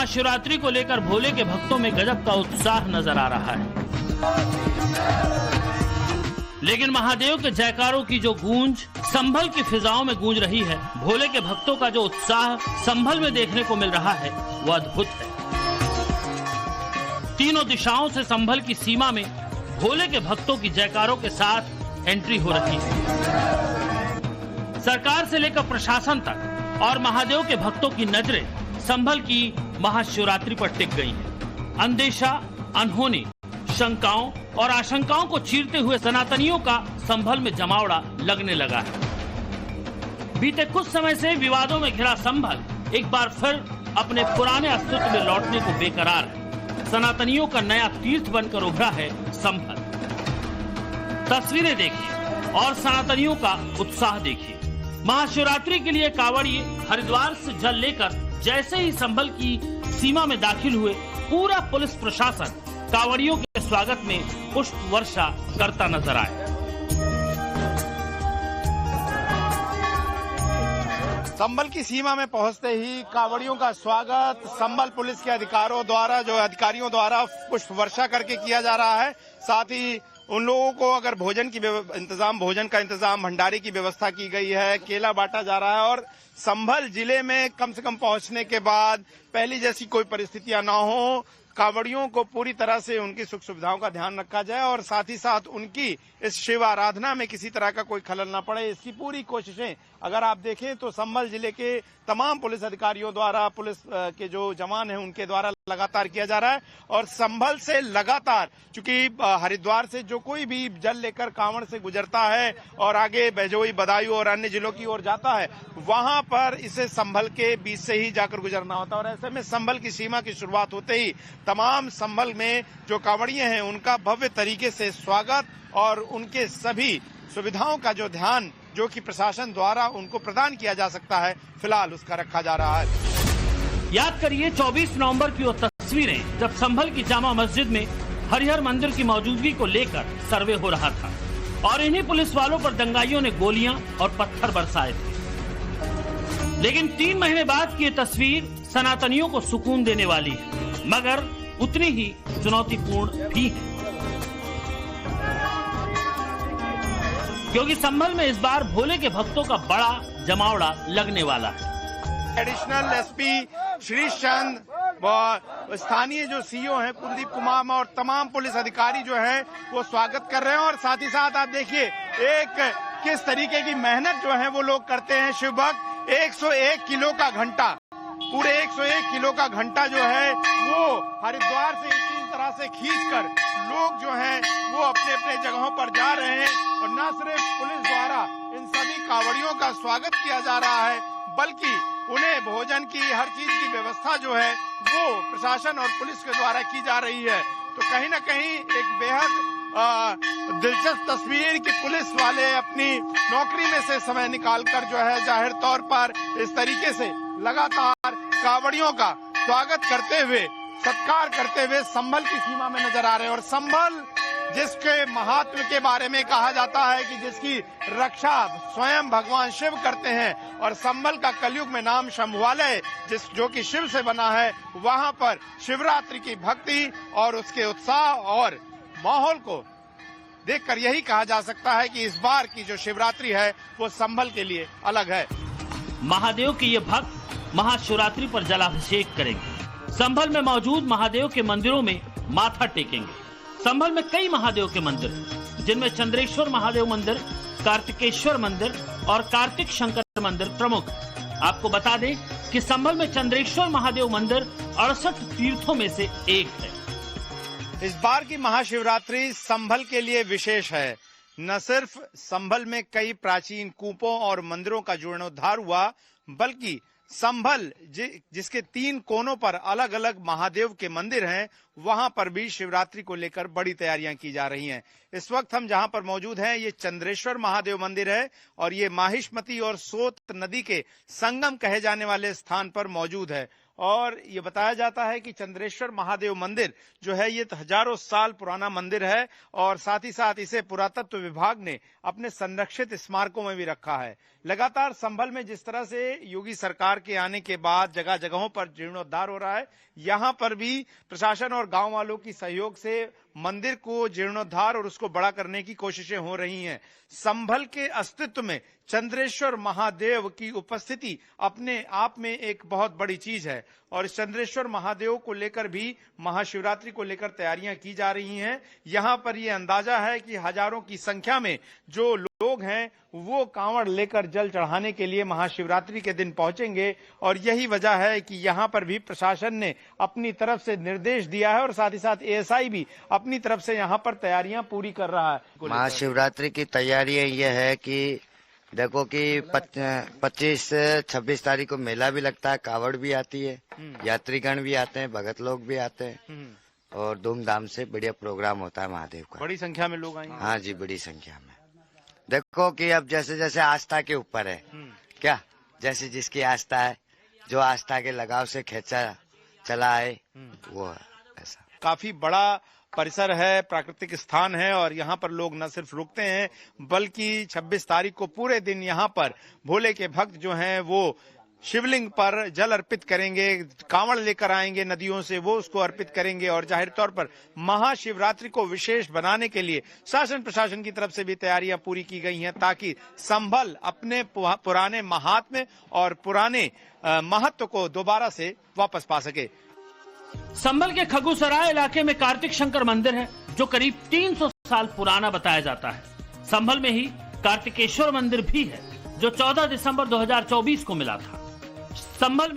महाशिवरात्रि को लेकर भोले के भक्तों में गजब का उत्साह नजर आ रहा है। लेकिन महादेव के जयकारों की जो गूंज संभल की फिजाओं में गूंज रही है, भोले के भक्तों का जो उत्साह संभल में देखने को मिल रहा है, वो अद्भुत है। तीनों दिशाओं से संभल की सीमा में भोले के भक्तों की जयकारों के साथ एंट्री हो रही है। सरकार से लेकर प्रशासन तक और महादेव के भक्तों की नजरें संभल की महाशिवरात्रि पर टिक गई है। अंदेशा, अनहोनी, शंकाओं और आशंकाओं को चीरते हुए सनातनियों का संभल में जमावड़ा लगने लगा है। बीते कुछ समय से विवादों में घिरा संभल एक बार फिर अपने पुराने अस्तित्व में लौटने को बेकरार है। सनातनियों का नया तीर्थ बनकर उभरा है संभल। तस्वीरें देखिए और सनातनियों का उत्साह देखिए। महाशिवरात्रि के लिए कांवड़िए हरिद्वार से जल लेकर जैसे ही संभल की सीमा में दाखिल हुए, पूरा पुलिस प्रशासन कांवड़ियों के स्वागत में पुष्प वर्षा करता नजर आया। संभल की सीमा में पहुंचते ही कांवड़ियों का स्वागत संभल पुलिस के अधिकारियों द्वारा पुष्प वर्षा करके किया जा रहा है। साथ ही उन लोगों को अगर भोजन का इंतजाम, भंडारे की व्यवस्था की गई है, केला बांटा जा रहा है और संभल जिले में कम से कम पहुंचने के बाद पहली जैसी कोई परिस्थितियां ना हो, कांवड़ियों को पूरी तरह से उनकी सुख सुविधाओं का ध्यान रखा जाए और साथ ही साथ उनकी इस शिव आराधना में किसी तरह का कोई खलल ना पड़े, इसकी पूरी कोशिशें अगर आप देखें तो संभल जिले के तमाम पुलिस अधिकारियों द्वारा, पुलिस के जो जवान हैं उनके द्वारा लगातार किया जा रहा है। और संभल से लगातार, चूंकि हरिद्वार से जो कोई भी जल लेकर कांवड़ से गुजरता है और आगे बहजोई, बदायूं और अन्य जिलों की ओर जाता है, वहां पर इसे संभल के बीच से ही जाकर गुजरना होता है। और ऐसे में संभल की सीमा की शुरुआत होते ही तमाम संभल में जो कांवड़िए हैं उनका भव्य तरीके से स्वागत और उनके सभी सुविधाओं का जो ध्यान जो कि प्रशासन द्वारा उनको प्रदान किया जा सकता है, फिलहाल उसका रखा जा रहा है। याद करिए 24 नवंबर की वो तस्वीरें जब संभल की जामा मस्जिद में हरिहर मंदिर की मौजूदगी को लेकर सर्वे हो रहा था और इन्हीं पुलिस वालों पर दंगाइयों ने गोलियां और पत्थर बरसाए थे। लेकिन 3 महीने बाद की ये तस्वीर सनातनियों को सुकून देने वाली है, मगर उतनी ही चुनौतीपूर्ण भी है, क्योंकि संभल में इस बार भोले के भक्तों का बड़ा जमावड़ा लगने वाला है। एडिशनल एसपी श्री चंद, स्थानीय जो सीओ हैं कुलदीप कुमार और तमाम पुलिस अधिकारी जो हैं वो स्वागत कर रहे हैं। और साथ ही साथ आप देखिए एक किस तरीके की मेहनत जो है वो लोग करते हैं। शिव भक्त 101 किलो का घंटा, पूरे 101 किलो का घंटा जो है वो हरिद्वार से इसी तरह से खींचकर लोग जो हैं वो अपने अपने जगहों पर जा रहे हैं। और न सिर्फ पुलिस द्वारा इन सभी कांवड़ियों का स्वागत किया जा रहा है, बल्कि उन्हें भोजन की हर चीज की व्यवस्था जो है वो प्रशासन और पुलिस के द्वारा की जा रही है। तो कहीं न कहीं एक बेहद दिलचस्प तस्वीर कि पुलिस वाले अपनी नौकरी में से समय निकालकर जो है जाहिर तौर पर इस तरीके से लगातार कांवड़ियों का स्वागत करते हुए, सत्कार करते हुए संभल की सीमा में नजर आ रहे हैं। और संभल जिसके महात्म के बारे में कहा जाता है कि जिसकी रक्षा स्वयं भगवान शिव करते हैं और संभल का कलयुग में नाम शंभुवालय जो कि शिव से बना है, वहां पर शिवरात्रि की भक्ति और उसके उत्साह और माहौल को देखकर यही कहा जा सकता है कि इस बार की जो शिवरात्रि है वो संभल के लिए अलग है। महादेव के ये भक्त महाशिवरात्रि पर जलाभिषेक करेंगे। संभल में मौजूद महादेव के मंदिरों में माथा टेकेंगे। संभल में कई महादेव के मंदिर हैं, जिनमें चंद्रेश्वर महादेव मंदिर, कार्तिकेश्वर मंदिर और कार्तिक शंकर मंदिर प्रमुख। आपको बता दें कि संभल में चंद्रेश्वर महादेव मंदिर 68 तीर्थों में से एक है। इस बार की महाशिवरात्रि संभल के लिए विशेष है। न सिर्फ संभल में कई प्राचीन कूपों और मंदिरों का जीर्णोद्धार हुआ, बल्कि संभल जिसके 3 कोनों पर अलग अलग महादेव के मंदिर हैं, वहां पर भी शिवरात्रि को लेकर बड़ी तैयारियां की जा रही हैं। इस वक्त हम जहां पर मौजूद हैं ये चंद्रेश्वर महादेव मंदिर है और ये माहिष्मती और सोत नदी के संगम कहे जाने वाले स्थान पर मौजूद है। और ये बताया जाता है कि चंद्रेश्वर महादेव मंदिर जो है ये हजारों साल पुराना मंदिर है और साथ ही साथ इसे पुरातत्व विभाग ने अपने संरक्षित स्मारकों में भी रखा है। लगातार संभल में जिस तरह से योगी सरकार के आने के बाद जगह जगहों पर जीर्णोद्धार हो रहा है, यहां पर भी प्रशासन और गांव वालों की सहयोग से मंदिर को जीर्णोद्धार और उसको बड़ा करने की कोशिशें हो रही हैं। संभल के अस्तित्व में चंद्रेश्वर महादेव की उपस्थिति अपने आप में एक बहुत बड़ी चीज है और इस चंद्रेश्वर महादेव को लेकर भी महाशिवरात्रि को लेकर तैयारियां की जा रही हैं। यहां पर यह अंदाजा है कि हजारों की संख्या में जो लोग हैं वो कांवड़ लेकर जल चढ़ाने के लिए महाशिवरात्रि के दिन पहुंचेंगे और यही वजह है कि यहां पर भी प्रशासन ने अपनी तरफ से निर्देश दिया है और साथ ही साथ एएसआई भी अपनी तरफ से यहां पर तैयारियां पूरी कर रहा है। महाशिवरात्रि की तैयारियां ये है कि देखो कि 25-26 तारीख को मेला भी लगता है, कावड़ भी आती है, यात्रीगण भी आते हैं, भगत लोग भी आते हैं और धूमधाम से बढ़िया प्रोग्राम होता है महादेव का। बड़ी संख्या में लोग आएंगे। हाँ जी, बड़ी संख्या में। देखो कि अब जैसे जैसे आस्था के ऊपर है, क्या जैसे जिसकी आस्था है, जो आस्था के लगाव से खींचा चला है वो है ऐसा। काफी बड़ा परिसर है, प्राकृतिक स्थान है और यहाँ पर लोग न सिर्फ रुकते हैं बल्कि 26 तारीख को पूरे दिन यहाँ पर भोले के भक्त जो हैं वो शिवलिंग पर जल अर्पित करेंगे, कांवड़ लेकर आएंगे नदियों से, वो उसको अर्पित करेंगे और जाहिर तौर पर महाशिवरात्रि को विशेष बनाने के लिए शासन प्रशासन की तरफ से भी तैयारियां पूरी की गई हैं ताकि संभल अपने पुराने महात्म्य और पुराने महत्व को दोबारा से वापस पा सके। संभल के खगुसराय इलाके में कार्तिक शंकर मंदिर है जो करीब 300 साल पुराना बताया जाता है। संभल में ही कार्तिकेश्वर मंदिर भी है जो 14 दिसंबर 2024 को मिला था। संभल